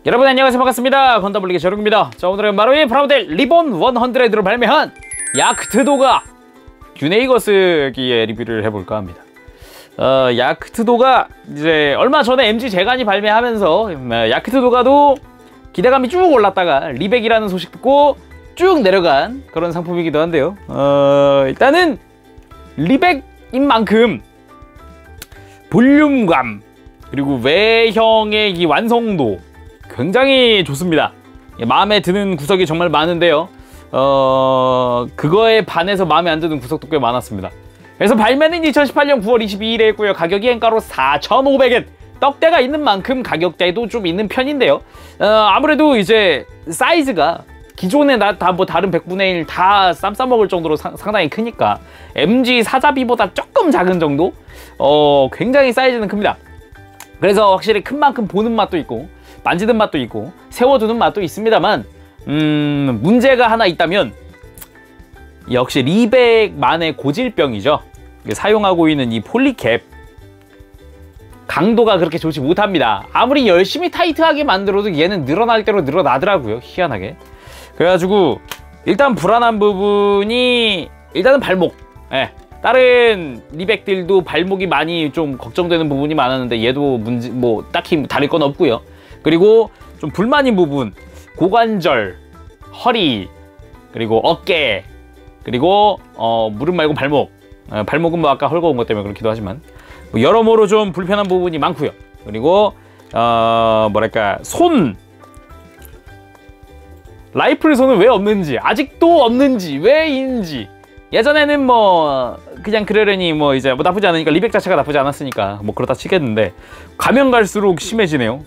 여러분 안녕하세요, 반갑습니다. 건담블리기 저룡입니다. 자, 오늘은 바로 이 프라모델 리본 100로 발매한 야크트도가 균에이거스기에 리뷰를 해볼까 합니다. 야크트도가 이제 얼마 전에 MG 재간이 발매하면서 야크트도가도 기대감이 쭉 올랐다가 리백이라는 소식 듣고 쭉 내려간 그런 상품이기도 한데요. 일단은 리백인 만큼 볼륨감 그리고 외형의 이 완성도 굉장히 좋습니다. 마음에 드는 구석이 정말 많은데요. 그거에 반해서 마음에 안 드는 구석도 꽤 많았습니다. 그래서 발매는 2018년 9월 22일에 했고요. 가격이 엔가로 4,500엔. 떡대가 있는 만큼 가격대도 좀 있는 편인데요. 아무래도 이제 사이즈가 기존에 다른 100분의 1 다 쌈 싸먹을 정도로 상당히 크니까 MG 사자비보다 조금 작은 정도? 굉장히 사이즈는 큽니다. 그래서 확실히 큰 만큼 보는 맛도 있고 만지는 맛도 있고 세워두는 맛도 있습니다만 문제가 하나 있다면 역시 리백만의 고질병이죠. 사용하고 있는 이 폴리캡 강도가 그렇게 좋지 못합니다. 아무리 열심히 타이트하게 만들어도 얘는 늘어날 대로 늘어나더라고요, 희한하게. 그래가지고 일단 불안한 부분이 일단은 발목. 다른 리백들도 발목이 많이 좀 걱정되는 부분이 많았는데 얘도 문제 뭐 딱히 다를 건 없고요. 그리고 좀 불만인 부분, 고관절, 허리, 그리고 어깨, 그리고 무릎 말고 발목. 발목은 뭐 아까 헐거운 것 때문에 그렇기도 하지만 뭐 여러모로 좀 불편한 부분이 많고요. 그리고 뭐랄까 손, 라이플 손은 왜 없는지, 아직도 없는지, 왜인지. 예전에는 뭐 그냥 그러려니 뭐 이제 뭐 나쁘지 않으니까 리백 자체가 나쁘지 않았으니까 뭐 그렇다 치겠는데 가면 갈수록 심해지네요.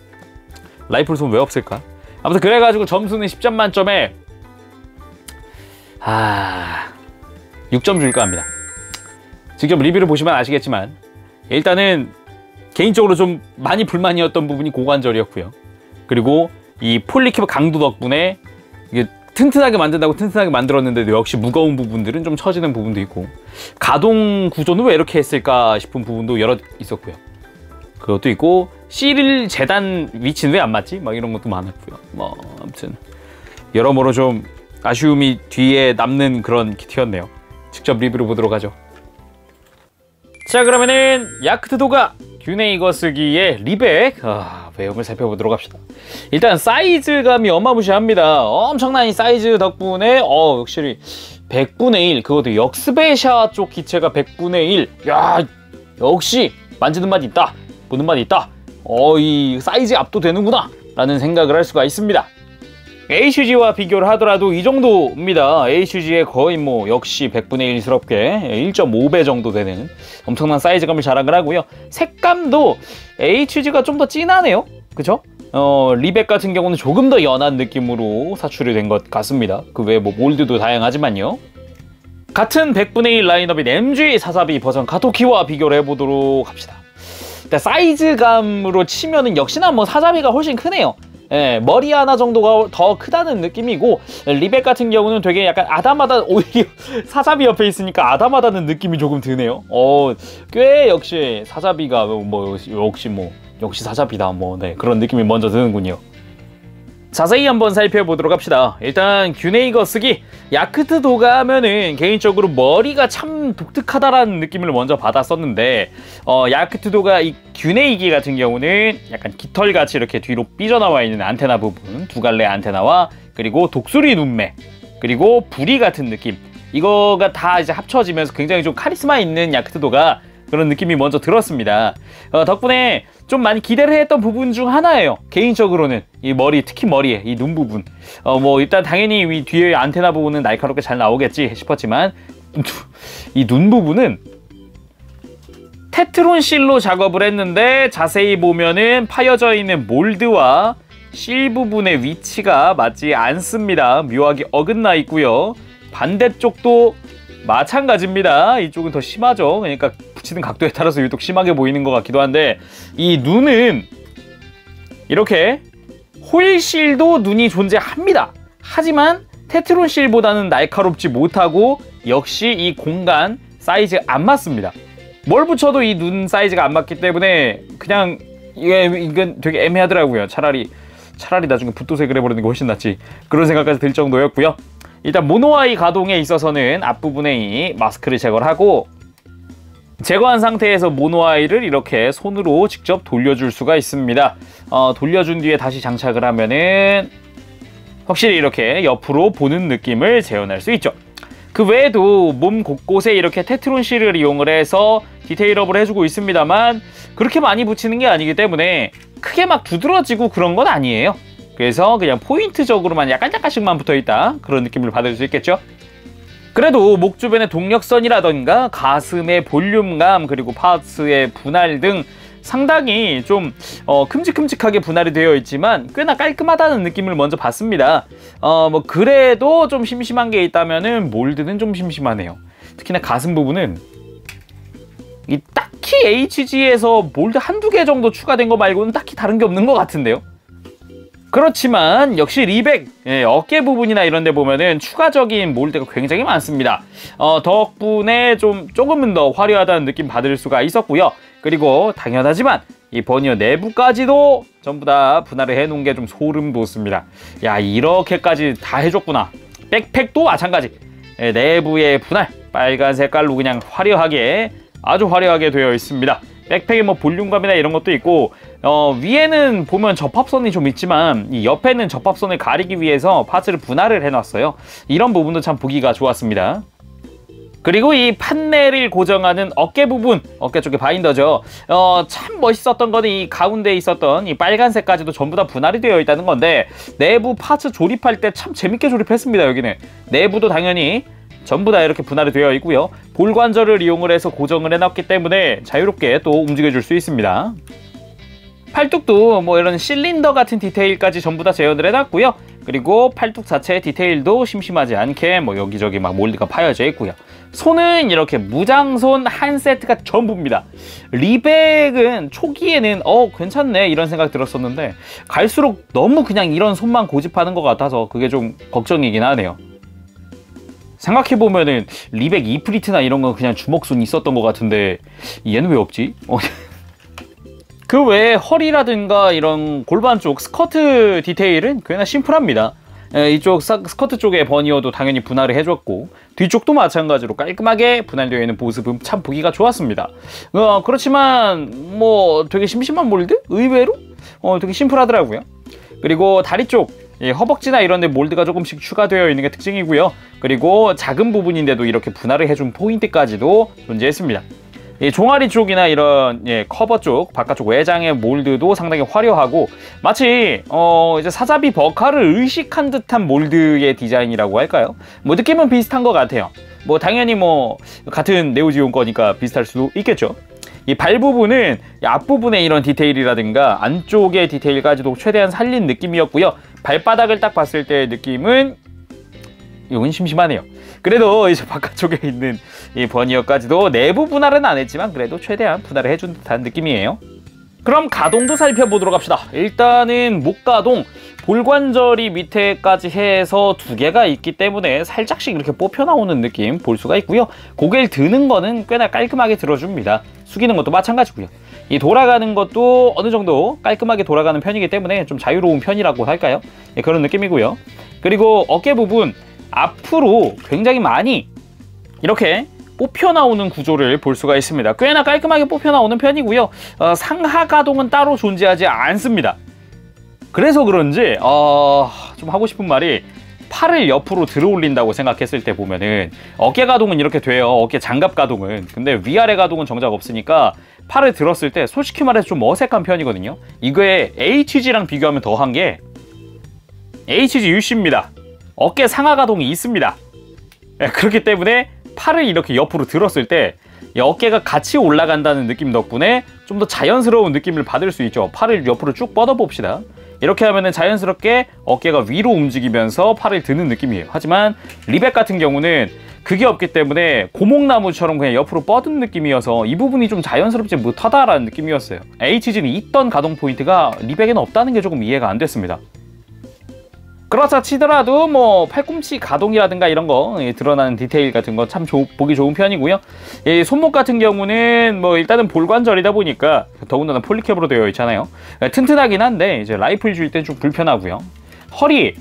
라이플 손 왜 없을까? 아무튼 그래가지고 점수는 10점 만점에 6점 줄까 합니다. 직접 리뷰를 보시면 아시겠지만 일단은 개인적으로 좀 많이 불만이었던 부분이 고관절이었고요. 그리고 이 폴리캡 강도 덕분에 이게 튼튼하게 만든다고 튼튼하게 만들었는데도 역시 무거운 부분들은 좀 처지는 부분도 있고 가동 구조는 왜 이렇게 했을까 싶은 부분도 여러 있었고요. 그것도 있고 C1 재단 위치는 왜 안 맞지? 막 이런 것도 많았고요. 뭐 아무튼 여러모로 좀 아쉬움이 뒤에 남는 그런 키트였네요. 직접 리뷰를 보도록 하죠. 자, 그러면은 야크트도가 균에이거스기의 리백 외형을 살펴보도록 합시다. 일단 사이즈감이 어마무시합니다. 엄청난 이 사이즈 덕분에 역시 100분의 1 그것도 역스베샤 쪽 기체가 100분의 1 야, 역시 만지는 맛이 있다, 보는 맛이 있다. 이 사이즈 압도되는구나 라는 생각을 할 수가 있습니다. HG와 비교를 하더라도 이 정도입니다. HG의 거의 뭐 역시 100분의 1스럽게 1.5배 정도 되는 엄청난 사이즈감을 자랑을 하고요. 색감도 HG가 좀 더 진하네요. 그쵸? 리백 같은 경우는 조금 더 연한 느낌으로 사출이 된 것 같습니다. 그 외에 뭐 몰드도 다양하지만요. 같은 100분의 1 라인업인 MG 사사비 버전 카토키와 비교를 해보도록 합시다. 일단 사이즈감으로 치면은 역시나 뭐 사사비가 훨씬 크네요. 머리 하나 정도가 더 크다는 느낌이고 리백 같은 경우는 되게 약간 아담하다, 오히려 사자비 옆에 있으니까 아담하다는 느낌이 조금 드네요. 꽤 역시 사자비가 역시 사자비다 그런 느낌이 먼저 드는군요. 자세히 한번 살펴보도록 합시다. 일단 균에이거스기 야크트도가 하면은 개인적으로 머리가 참 독특하다라는 느낌을 먼저 받았었는데 야크트도가 이 균에이기 같은 경우는 약간 깃털같이 이렇게 뒤로 삐져나와 있는 안테나 부분, 두 갈래 안테나와 그리고 독수리 눈매, 그리고 부리 같은 느낌, 이거가 다 이제 합쳐지면서 굉장히 좀 카리스마 있는 야크트도가 그런 느낌이 먼저 들었습니다. 덕분에 좀 많이 기대를 했던 부분 중 하나예요. 개인적으로는 이 머리, 특히 머리에 이 눈 부분. 뭐 일단 당연히 이 뒤에 안테나 부분은 날카롭게 잘 나오겠지 싶었지만 이 눈 부분은 테트론 실로 작업을 했는데 자세히 보면은 파여져 있는 몰드와 실 부분의 위치가 맞지 않습니다. 묘하게 어긋나 있고요. 반대쪽도 마찬가지입니다. 이쪽은 더 심하죠. 그러니까 붙이는 각도에 따라서 유독 심하게 보이는 것 같기도 한데 이 눈은 이렇게 호일실도 눈이 존재합니다. 하지만 테트론 실보다는 날카롭지 못하고 역시 이 공간 사이즈 안 맞습니다. 뭘 붙여도 이 눈 사이즈가 안 맞기 때문에 그냥 이건 되게 애매하더라고요. 차라리 차라리 나중에 붓도색을 해버리는 게 훨씬 낫지, 그런 생각까지 들 정도였고요. 일단 모노아이 가동에 있어서는 앞부분에 이 마스크를 제거를 하고, 제거한 상태에서 모노아이를 이렇게 손으로 직접 돌려줄 수가 있습니다. 돌려준 뒤에 다시 장착을 하면은 확실히 이렇게 옆으로 보는 느낌을 재현할 수 있죠. 그 외에도 몸 곳곳에 이렇게 테트론 실을 이용을 해서 디테일업을 해주고 있습니다만, 그렇게 많이 붙이는 게 아니기 때문에 크게 막 두드러지고 그런 건 아니에요. 그래서 그냥 포인트적으로만 약간씩만 붙어있다, 그런 느낌을 받을 수 있겠죠. 그래도 목 주변의 동력선이라던가 가슴의 볼륨감, 그리고 파츠의 분할 등 상당히 좀 큼직큼직하게 분할이 되어 있지만 꽤나 깔끔하다는 느낌을 먼저 받습니다. 뭐 그래도 좀 심심한 게 있다면은 몰드는 좀 심심하네요. 특히나 가슴 부분은 이 딱히 HG에서 몰드 한두 개 정도 추가된 거 말고는 딱히 다른 게 없는 것 같은데요. 그렇지만 역시 리백, 어깨 부분이나 이런 데 보면은 추가적인 몰드가 굉장히 많습니다. 덕분에 조금은 더 화려하다는 느낌 받을 수가 있었고요. 그리고 당연하지만 이 버니어 내부까지도 전부 다 분할을 해놓은 게 좀 소름 돋습니다. 야, 이렇게까지 다 해줬구나. 백팩도 마찬가지. 내부의 분할, 빨간 색깔로 그냥 화려하게, 아주 화려하게 되어 있습니다. 백팩에 뭐 볼륨감이나 이런 것도 있고, 위에는 보면 접합선이 좀 있지만 이 옆에는 접합선을 가리기 위해서 파츠를 분할을 해놨어요. 이런 부분도 참 보기가 좋았습니다. 그리고 이 판넬을 고정하는 어깨 부분, 어깨 쪽에 바인더죠. 참 멋있었던 거는 이 가운데에 있었던 이 빨간색까지도 전부 다 분할이 되어 있다는 건데, 내부 파츠 조립할 때 참 재밌게 조립했습니다. 여기는 내부도 당연히 전부 다 이렇게 분할이 되어 있고요. 볼관절을 이용을 해서 고정을 해놨기 때문에 자유롭게 또 움직여줄 수 있습니다. 팔뚝도 뭐 이런 실린더 같은 디테일까지 전부 다 재현을 해놨고요. 그리고 팔뚝 자체의 디테일도 심심하지 않게 뭐 여기저기 막 몰드가 파여져 있고요. 손은 이렇게 무장손 한 세트가 전부입니다. 리백은 초기에는 괜찮네 이런 생각 들었었는데, 갈수록 너무 그냥 이런 손만 고집하는 것 같아서 그게 좀 걱정이긴 하네요. 생각해보면은 리백 이프리트나 이런 건 그냥 주먹손이 있었던 것 같은데 얘는 왜 없지? 그 외에 허리라든가 이런 골반 쪽 스커트 디테일은 꽤나 심플합니다. 이쪽 스커트 쪽에 버니어도 당연히 분할을 해줬고, 뒤쪽도 마찬가지로 깔끔하게 분할되어 있는 모습은 참 보기가 좋았습니다. 그렇지만 뭐 되게 심심한 몰드? 의외로 되게 심플하더라고요. 그리고 다리 쪽, 허벅지나 이런 데 몰드가 조금씩 추가되어 있는 게 특징이고요. 그리고 작은 부분인데도 이렇게 분할을 해준 포인트까지도 존재했습니다. 종아리 쪽이나 이런 커버 쪽, 바깥쪽 외장의 몰드도 상당히 화려하고, 마치 이제 사자비 버카를 의식한 듯한 몰드의 디자인이라고 할까요? 뭐 느낌은 비슷한 것 같아요. 뭐 당연히 뭐 같은 네오지온 거니까 비슷할 수도 있겠죠. 이 발 부분은 앞부분에 이런 디테일이라든가 안쪽의 디테일까지도 최대한 살린 느낌이었고요. 발바닥을 딱 봤을 때의 느낌은 이건 심심하네요. 그래도 이제 바깥쪽에 있는 이 버니어까지도 내부 분할은 안 했지만 그래도 최대한 분할을 해준 듯한 느낌이에요. 그럼 가동도 살펴보도록 합시다. 일단은 목 가동, 볼관절이 밑에까지 해서 두 개가 있기 때문에 살짝씩 이렇게 뽑혀 나오는 느낌 볼 수가 있고요. 고개를 드는 거는 꽤나 깔끔하게 들어줍니다. 숙이는 것도 마찬가지고요. 이 돌아가는 것도 어느 정도 깔끔하게 돌아가는 편이기 때문에 좀 자유로운 편이라고 할까요? 그런 느낌이고요. 그리고 어깨 부분 앞으로 굉장히 많이 이렇게 뽑혀 나오는 구조를 볼 수가 있습니다. 꽤나 깔끔하게 뽑혀 나오는 편이고요. 상하 가동은 따로 존재하지 않습니다. 그래서 그런지 좀 하고 싶은 말이, 팔을 옆으로 들어 올린다고 생각했을 때 보면은 어깨 가동은 이렇게 돼요. 어깨 장갑 가동은. 근데 위아래 가동은 정작 없으니까 팔을 들었을 때 솔직히 말해서 좀 어색한 편이거든요. 이거에 HG랑 비교하면 더한 게 HG UC입니다. 어깨 상하 가동이 있습니다. 그렇기 때문에 팔을 이렇게 옆으로 들었을 때 어깨가 같이 올라간다는 느낌 덕분에 좀 더 자연스러운 느낌을 받을 수 있죠. 팔을 옆으로 쭉 뻗어 봅시다. 이렇게 하면은 자연스럽게 어깨가 위로 움직이면서 팔을 드는 느낌이에요. 하지만 리백 같은 경우는 그게 없기 때문에 고목나무처럼 그냥 옆으로 뻗은 느낌이어서 이 부분이 좀 자연스럽지 못하다라는 느낌이었어요. HG는 있던 가동 포인트가 리백에는 없다는 게 조금 이해가 안 됐습니다. 그렇다 치더라도 뭐 팔꿈치 가동이라든가 이런 거 드러나는 디테일 같은 거 참 보기 좋은 편이고요. 손목 같은 경우는 뭐 일단은 볼관절이다 보니까 더군다나 폴리캡으로 되어 있잖아요. 튼튼하긴 한데 이제 라이플 줄 땐 좀 불편하고요. 허리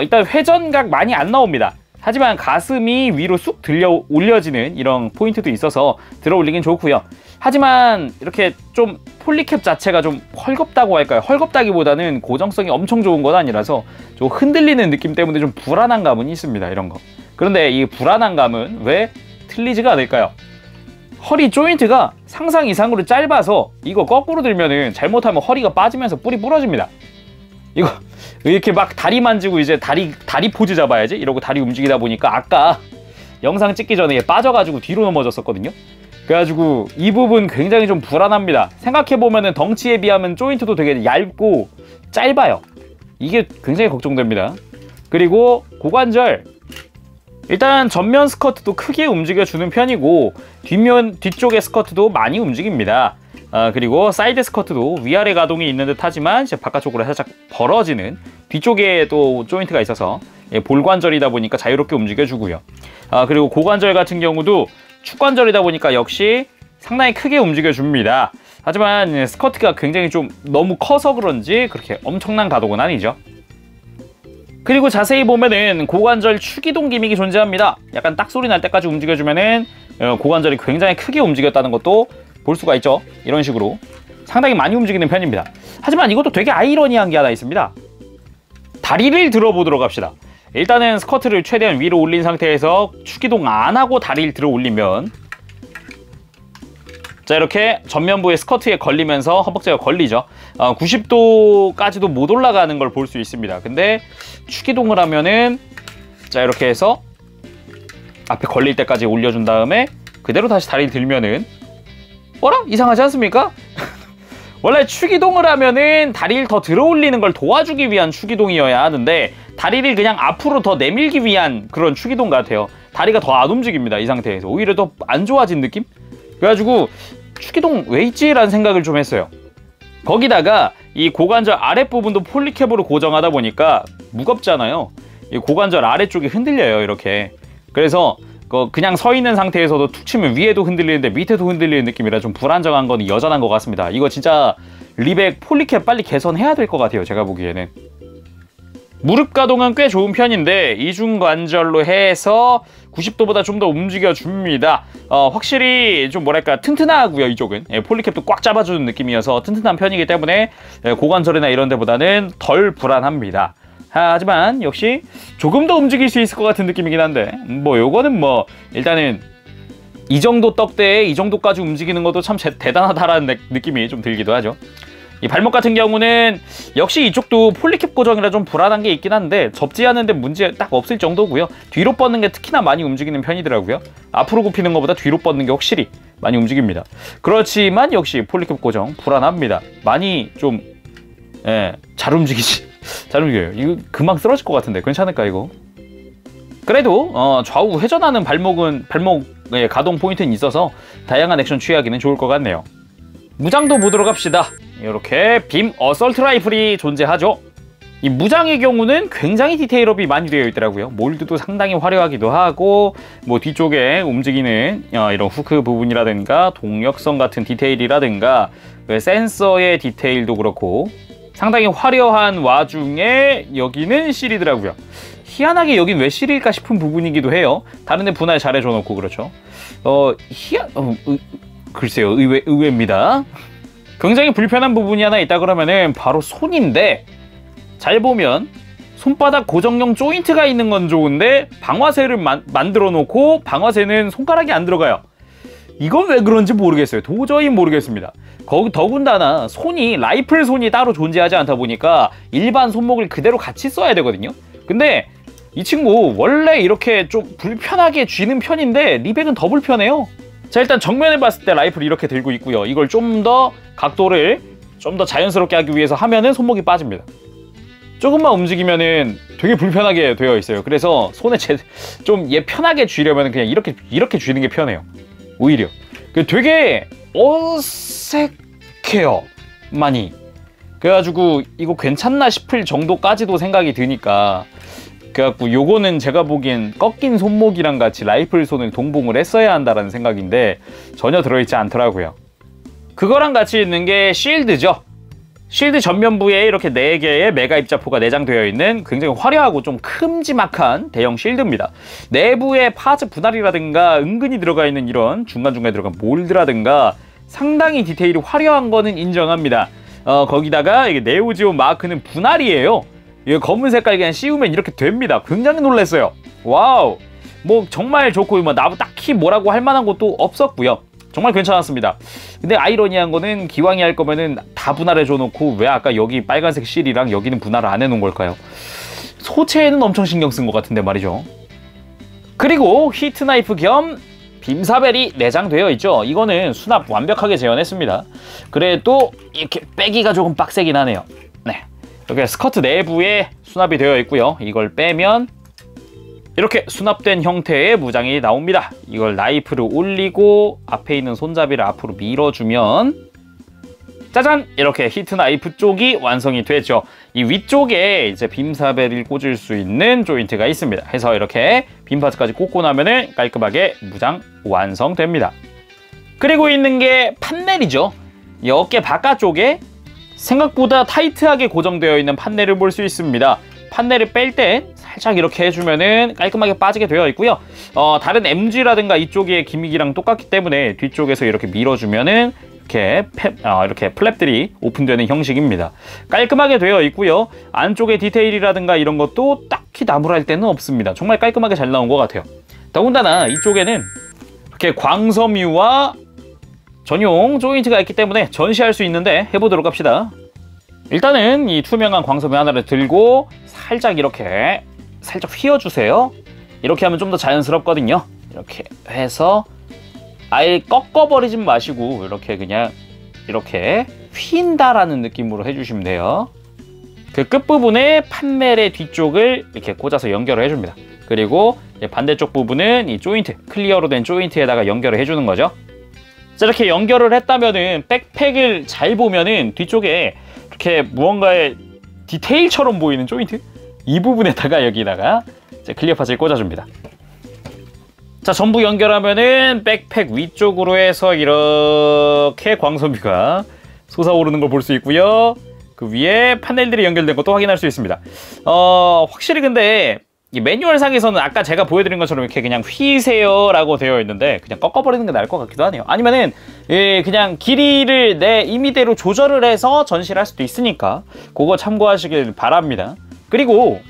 일단 회전각 많이 안 나옵니다. 하지만 가슴이 위로 쑥 들려 올려지는 이런 포인트도 있어서 들어 올리긴 좋고요. 하지만 이렇게 좀 폴리캡 자체가 좀 헐겁다고 할까요? 헐겁다기보다는 고정성이 엄청 좋은 건 아니라서 좀 흔들리는 느낌 때문에 좀 불안한 감은 있습니다. 이런 거. 그런데 이 불안한 감은 왜 틀리지가 않을까요? 허리 조인트가 상상 이상으로 짧아서 이거 거꾸로 들면은 잘못하면 허리가 빠지면서 뿔이 부러집니다. 이거 이렇게 막 다리 만지고 이제 다리 포즈 잡아야지 이러고 다리 움직이다 보니까 아까 영상 찍기 전에 빠져가지고 뒤로 넘어졌었거든요. 그래가지고 이 부분 굉장히 좀 불안합니다. 생각해보면은 덩치에 비하면 조인트도 되게 얇고 짧아요. 이게 굉장히 걱정됩니다. 그리고 고관절, 일단 전면 스커트도 크게 움직여주는 편이고 뒤쪽의 스커트도 많이 움직입니다. 그리고 사이드 스커트도 위아래 가동이 있는 듯 하지만 이제 바깥쪽으로 살짝 벌어지는 뒤쪽에 또 조인트가 있어서 볼관절이다 보니까 자유롭게 움직여주고요. 그리고 고관절 같은 경우도 축관절이다 보니까 역시 상당히 크게 움직여줍니다. 하지만 스커트가 굉장히 좀 너무 커서 그런지 그렇게 엄청난 가동은 아니죠. 그리고 자세히 보면은 고관절 축이동 기믹이 존재합니다. 약간 딱 소리 날 때까지 움직여주면은 고관절이 굉장히 크게 움직였다는 것도 볼 수가 있죠. 이런 식으로 상당히 많이 움직이는 편입니다. 하지만 이것도 되게 아이러니한 게 하나 있습니다. 다리를 들어보도록 합시다. 일단은 스커트를 최대한 위로 올린 상태에서 축이동 안 하고 다리를 들어 올리면 자 이렇게 전면부에 스커트에 걸리면서 허벅지가 걸리죠. 90도까지도 못 올라가는 걸 볼 수 있습니다. 근데 축이동을 하면은 자 이렇게 해서 앞에 걸릴 때까지 올려준 다음에 그대로 다시 다리를 들면은 어라? 이상하지 않습니까? 원래 축이동을 하면은 다리를 더 들어 올리는 걸 도와주기 위한 축이동이어야 하는데 다리를 그냥 앞으로 더 내밀기 위한 그런 축이동 같아요. 다리가 더 안 움직입니다. 이 상태에서 오히려 더 안 좋아진 느낌? 그래가지고 축이동 왜 있지? 라는 생각을 좀 했어요. 거기다가 이 고관절 아랫부분도 폴리캡으로 고정하다 보니까 무겁잖아요. 이 고관절 아래쪽이 흔들려요. 이렇게. 그래서 그냥 서 있는 상태에서도 툭 치면 위에도 흔들리는데 밑에도 흔들리는 느낌이라 좀 불안정한 건 여전한 것 같습니다. 이거 진짜 리백 폴리캡 빨리 개선해야 될 것 같아요. 제가 보기에는. 무릎 가동은 꽤 좋은 편인데 이중관절로 해서 90도보다 좀 더 움직여줍니다. 확실히 좀 뭐랄까 튼튼하고요. 이쪽은 폴리캡도 꽉 잡아주는 느낌이어서 튼튼한 편이기 때문에 고관절이나 이런 데보다는 덜 불안합니다. 하지만 역시 조금 더 움직일 수 있을 것 같은 느낌이긴 한데 뭐 요거는 뭐 일단은 이 정도 떡대에 이 정도까지 움직이는 것도 참 대단하다라는 느낌이 좀 들기도 하죠. 이 발목 같은 경우는 역시 이쪽도 폴리캡 고정이라 좀 불안한 게 있긴 한데 접지 않는데 문제 딱 없을 정도고요. 뒤로 뻗는 게 특히나 많이 움직이는 편이더라고요. 앞으로 굽히는 것보다 뒤로 뻗는 게 확실히 많이 움직입니다. 그렇지만 역시 폴리캡 고정 불안합니다. 많이 좀 잘 움직이지. 잘 움직여요. 이거 금방 쓰러질 것 같은데 괜찮을까 이거? 그래도 좌우 회전하는 발목의 가동 포인트는 있어서 다양한 액션 취하기는 좋을 것 같네요. 무장도 보도록 합시다. 이렇게 빔 어설트 라이플이 존재하죠. 이 무장의 경우는 굉장히 디테일업이 많이 되어 있더라고요. 몰드도 상당히 화려하기도 하고 뭐 뒤쪽에 움직이는 이런 후크 부분이라든가 동력성 같은 디테일이라든가 센서의 디테일도 그렇고 상당히 화려한 와중에 여기는 실이더라고요. 희한하게 여긴 왜 실일까 싶은 부분이기도 해요. 다른 데 분할 잘해줘 놓고 그렇죠. 글쎄요, 의외입니다. 굉장히 불편한 부분이 하나 있다 그러면은 바로 손인데 잘 보면 손바닥 고정용 조인트가 있는 건 좋은데 방화쇠를 만들어 놓고 방화쇠는 손가락이 안 들어가요. 이건 왜 그런지 모르겠어요. 도저히 모르겠습니다. 더군다나 손이 라이플 손이 따로 존재하지 않다 보니까 일반 손목을 그대로 같이 써야 되거든요. 근데 이 친구 원래 이렇게 좀 불편하게 쥐는 편인데 리백은 더 불편해요. 자, 일단 정면에 봤을 때 라이플 이렇게 들고 있고요. 이걸 좀 더 각도를 좀 더 자연스럽게 하기 위해서 하면은 손목이 빠집니다. 조금만 움직이면은 되게 불편하게 되어 있어요. 그래서 손에 좀 얘 편하게 쥐려면 그냥 이렇게 쥐는 게 편해요. 오히려 되게 어색해요. 많이. 그래가지고 이거 괜찮나 싶을 정도까지도 생각이 드니까 그래갖고 요거는 제가 보기엔 꺾인 손목이랑 같이 라이플 손을 동봉을 했어야 한다는 생각인데 전혀 들어있지 않더라고요. 그거랑 같이 있는 게 실드죠. 실드 전면부에 이렇게 4개의 메가 입자포가 내장되어 있는 굉장히 화려하고 좀 큼지막한 대형 실드입니다. 내부에 파츠 분할이라든가 은근히 들어가 있는 이런 중간중간에 들어간 몰드라든가 상당히 디테일이 화려한 거는 인정합니다. 거기다가 이게 네오지오 마크는 분할이에요. 이거 검은 색깔 그냥 씌우면 이렇게 됩니다. 굉장히 놀랐어요. 와우! 뭐 정말 좋고 뭐 나도 딱히 뭐라고 할 만한 것도 없었고요. 정말 괜찮았습니다. 근데 아이러니한 거는 기왕이 할 거면은 다 분할해 줘 놓고 왜 아까 여기 빨간색 실이랑 여기는 분할을 안 해놓은 걸까요? 소체에는 엄청 신경 쓴 것 같은데 말이죠. 그리고 히트나이프 겸 빔사벨이 내장되어 있죠. 이거는 수납 완벽하게 재현했습니다. 그래도 이렇게 빼기가 조금 빡세긴 하네요. 네, 이렇게 스커트 내부에 수납이 되어 있고요. 이걸 빼면 이렇게 수납된 형태의 무장이 나옵니다. 이걸 나이프를 올리고 앞에 있는 손잡이를 앞으로 밀어주면 짜잔! 이렇게 히트 나이프 쪽이 완성이 되죠. 이 위쪽에 이제 빔사벨을 꽂을 수 있는 조인트가 있습니다. 해서 이렇게 빔 파츠까지 꽂고 나면은 깔끔하게 무장 완성됩니다. 그리고 있는 게 판넬이죠. 이 어깨 바깥쪽에 생각보다 타이트하게 고정되어 있는 판넬을 볼 수 있습니다. 판넬을 뺄 때 살짝 이렇게 해주면은 깔끔하게 빠지게 되어 있고요. 다른 MG라든가 이쪽의 기믹이랑 똑같기 때문에 뒤쪽에서 이렇게 밀어주면은 이렇게 플랩들이 오픈되는 형식입니다. 깔끔하게 되어 있고요. 안쪽의 디테일이라든가 이런 것도 딱히 나무랄 데는 없습니다. 정말 깔끔하게 잘 나온 것 같아요. 더군다나 이쪽에는 이렇게 광섬유와 전용 조인트가 있기 때문에 전시할 수 있는데 해보도록 합시다. 일단은 이 투명한 광섬유 하나를 들고 살짝 이렇게 살짝 휘어주세요. 이렇게 하면 좀 더 자연스럽거든요. 이렇게 해서 아예 꺾어버리진 마시고 이렇게 그냥 이렇게 휜다라는 느낌으로 해주시면 돼요. 그 끝부분에 판넬의 뒤쪽을 이렇게 꽂아서 연결을 해줍니다. 그리고 반대쪽 부분은 이 조인트, 클리어로 된 조인트에다가 연결을 해주는 거죠. 자, 이렇게 연결을 했다면은 백팩을 잘 보면은 뒤쪽에 이렇게 무언가의 디테일처럼 보이는 조인트? 이 부분에다가 여기다가 이제 클리어 파츠를 꽂아줍니다. 자, 전부 연결하면은 백팩 위쪽으로 해서 이렇게 광섬유가 솟아오르는 걸 볼 수 있고요. 그 위에 판넬들이 연결된 것도 확인할 수 있습니다. 확실히 근데 이 매뉴얼상에서는 아까 제가 보여드린 것처럼 이렇게 그냥 휘세요 라고 되어 있는데 그냥 꺾어버리는 게 나을 것 같기도 하네요. 아니면은 그냥 길이를 내 임의대로 조절을 해서 전시를 할 수도 있으니까 그거 참고하시길 바랍니다. 그리고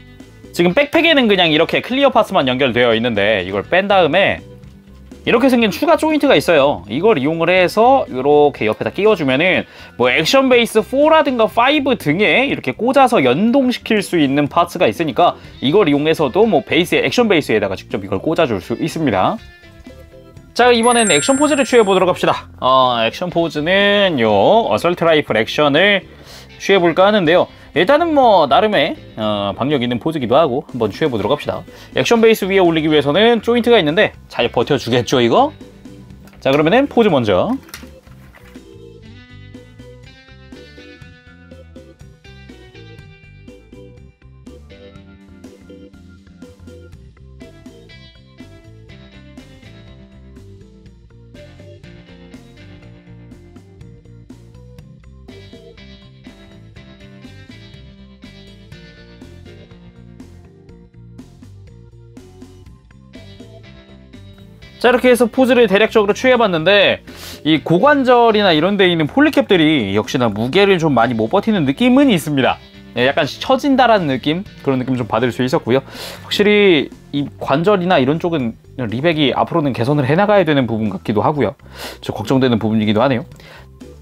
지금 백팩에는 그냥 이렇게 클리어 파츠만 연결되어 있는데 이걸 뺀 다음에 이렇게 생긴 추가 조인트가 있어요. 이걸 이용을 해서 이렇게 옆에다 끼워주면은 뭐 액션 베이스 4라든가 5 등에 이렇게 꽂아서 연동시킬 수 있는 파츠가 있으니까 이걸 이용해서도 뭐 베이스에 액션 베이스에다가 직접 이걸 꽂아줄 수 있습니다. 자, 이번엔 액션 포즈를 취해보도록 합시다. 액션 포즈는 요 어설트 라이플 액션을 취해볼까 하는데요. 일단은 뭐 나름의 박력 있는 포즈기도 하고 한번 취해보도록 합시다. 액션 베이스 위에 올리기 위해서는 조인트가 있는데 잘 버텨주겠죠 이거? 자, 그러면은 포즈 먼저. 자, 이렇게 해서 포즈를 대략적으로 취해봤는데 이 고관절이나 이런 데 있는 폴리캡들이 역시나 무게를 좀 많이 못 버티는 느낌은 있습니다. 약간 처진다라는 느낌? 그런 느낌 좀 받을 수 있었고요. 확실히 이 관절이나 이런 쪽은 리백이 앞으로는 개선을 해나가야 되는 부분 같기도 하고요. 좀 걱정되는 부분이기도 하네요.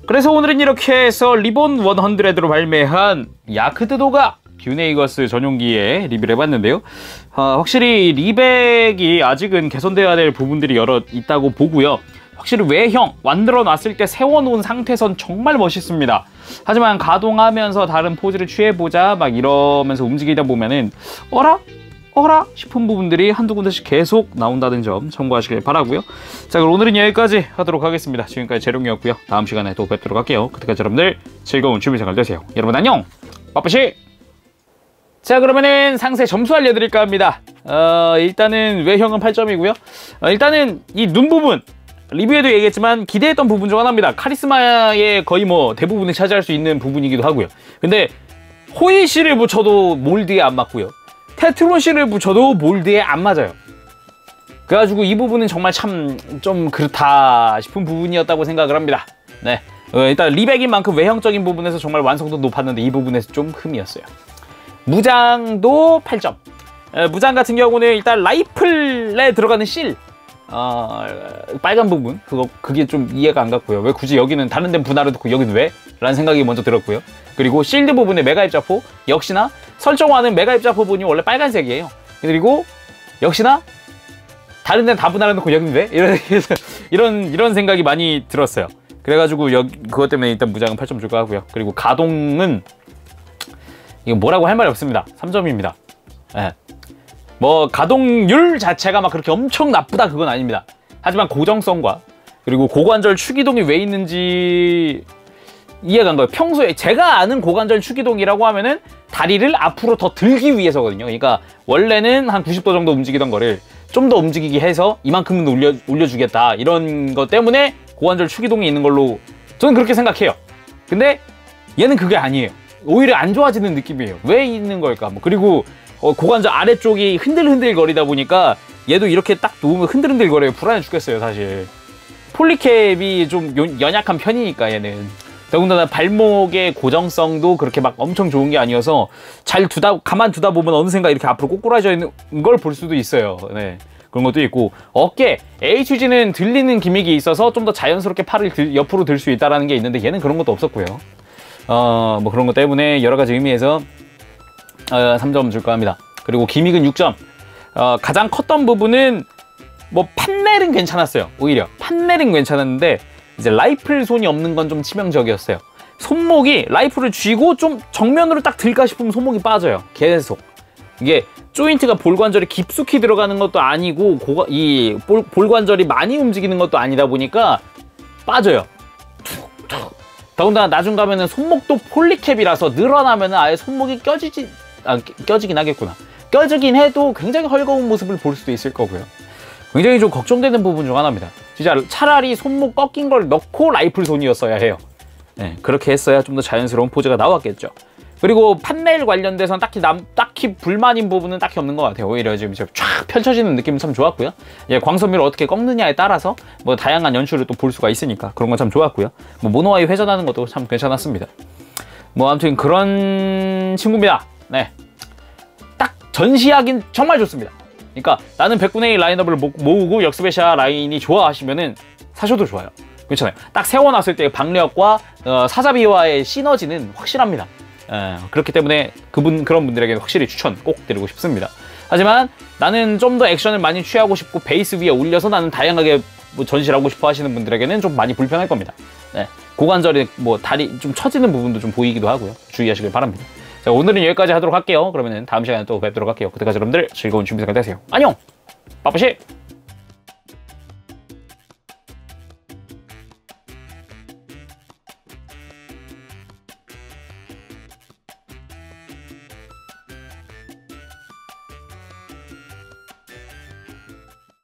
그래서 오늘은 이렇게 해서 리본 100로 발매한 야크드도가 듀네이거스 전용기에 리뷰를 해봤는데요. 확실히 리백이 아직은 개선되어야 될 부분들이 여러 있다고 보고요. 확실히 외형 만들어 놨을 때 세워놓은 상태선 정말 멋있습니다. 하지만 가동하면서 다른 포즈를 취해보자 막 이러면서 움직이다 보면은 어라? 싶은 부분들이 한두 군데씩 계속 나온다는 점 참고하시길 바라고요. 자, 그럼 오늘은 여기까지 하도록 하겠습니다. 지금까지 재룡이었고요. 다음 시간에 또 뵙도록 할게요. 그때까지 여러분들 즐거운 취미생활 되세요. 여러분 안녕! 빠빠시! 자, 그러면은 상세 점수 알려드릴까 합니다. 일단은 외형은 8점이고요. 일단은 이 눈 부분 리뷰에도 얘기했지만 기대했던 부분 중 하나입니다. 카리스마의 거의 뭐 대부분을 차지할 수 있는 부분이기도 하고요. 근데 호이씨를 붙여도 몰드에 안 맞고요. 테트론씨를 붙여도 몰드에 안 맞아요. 그래가지고 이 부분은 정말 참 좀 그렇다 싶은 부분이었다고 생각을 합니다. 네, 일단 리백인 만큼 외형적인 부분에서 정말 완성도 높았는데 이 부분에서 좀 흠이었어요. 무장도 8점. 무장 같은 경우는 일단 라이플에 들어가는 실 빨간 부분 그게 좀 이해가 안 갔고요. 왜 굳이 여기는 다른 데는 분할을 넣고 여기는 왜? 라는 생각이 먼저 들었고요. 그리고 실드 부분의 메가 입자포 역시나 설정화는 메가 입자포 부분이 원래 빨간색이에요. 그리고 역시나 다른 데는 다 분할을 넣고 여기는 왜? 이런 생각이 많이 들었어요. 그래가지고 그것 때문에 일단 무장은 8점 줄까 하고요. 그리고 가동은 이거 뭐라고 할 말이 없습니다. 3점입니다. 예. 뭐 가동률 자체가 막 그렇게 엄청 나쁘다 그건 아닙니다. 하지만 고정성과 그리고 고관절 추기동이 왜 있는지 이해가 안 가요. 평소에 제가 아는 고관절 추기동이라고 하면은 다리를 앞으로 더 들기 위해서거든요. 그러니까 원래는 한 90도 정도 움직이던 거를 좀 더 움직이게 해서 이만큼은 올려주겠다 이런 것 때문에 고관절 추기동이 있는 걸로 저는 그렇게 생각해요. 근데 얘는 그게 아니에요. 오히려 안 좋아지는 느낌이에요. 왜 있는 걸까? 뭐 그리고 고관절 아래쪽이 흔들흔들 거리다 보니까 얘도 이렇게 딱 놓으면 흔들흔들 거려요. 불안해 죽겠어요 사실. 폴리캡이 좀 연약한 편이니까 얘는. 더군다나 발목의 고정성도 그렇게 막 엄청 좋은 게 아니어서 가만 두다 보면 어느샌가 이렇게 앞으로 꼬꾸라져 있는 걸 볼 수도 있어요. 네. 그런 것도 있고 어깨 HG는 들리는 기믹이 있어서 좀 더 자연스럽게 팔을 옆으로 들 수 있다는 게 있는데 얘는 그런 것도 없었고요. 뭐 그런 것 때문에 여러 가지 의미에서 3점 줄까 합니다. 그리고 기믹은 6점. 가장 컸던 부분은 뭐 판넬은 괜찮았어요. 오히려 판넬은 괜찮았는데 이제 라이플 손이 없는 건 좀 치명적이었어요. 손목이 라이플을 쥐고 좀 정면으로 딱 들까 싶으면 손목이 빠져요. 계속. 이게 조인트가 볼관절이 깊숙이 들어가는 것도 아니고 이 볼관절이 많이 움직이는 것도 아니다 보니까 빠져요. 툭툭. 더군다나 나중 가면은 손목도 폴리캡이라서 늘어나면은 아예 손목이 껴지긴 하겠구나. 껴지긴 해도 굉장히 헐거운 모습을 볼 수도 있을 거고요. 굉장히 좀 걱정되는 부분 중 하나입니다. 진짜 차라리 손목 꺾인 걸 넣고 라이플 손이었어야 해요. 네, 그렇게 했어야 좀 더 자연스러운 포즈가 나왔겠죠. 그리고 판넬 관련돼서는 딱히 불만인 부분은 딱히 없는 것 같아요. 오히려 지금 쫙 펼쳐지는 느낌은 참 좋았고요. 예, 광선미를 어떻게 꺾느냐에 따라서 뭐 다양한 연출을 또 볼 수가 있으니까 그런 건 참 좋았고요. 뭐 모노아이 회전하는 것도 참 괜찮았습니다. 뭐 아무튼 그런 친구입니다. 네, 딱 전시하긴 정말 좋습니다. 그러니까 나는 100분의 1 라인업을 모으고 역스페샤 라인이 좋아하시면은 사셔도 좋아요. 괜찮아요. 딱 세워놨을 때 박력과 사자비와의 시너지는 확실합니다. 그렇기 때문에 그런 분들에게는 확실히 추천 꼭 드리고 싶습니다. 하지만 나는 좀 더 액션을 많이 취하고 싶고 베이스 위에 올려서 나는 다양하게 뭐 전시를 하고 싶어 하시는 분들에게는 좀 많이 불편할 겁니다. 네, 고관절에 뭐 다리 좀 처지는 부분도 좀 보이기도 하고요. 주의하시길 바랍니다. 자, 오늘은 여기까지 하도록 할게요. 그러면 다음 시간에 또 뵙도록 할게요. 그때까지 여러분들 즐거운 준비 생활 되세요. 안녕! 빠빠시!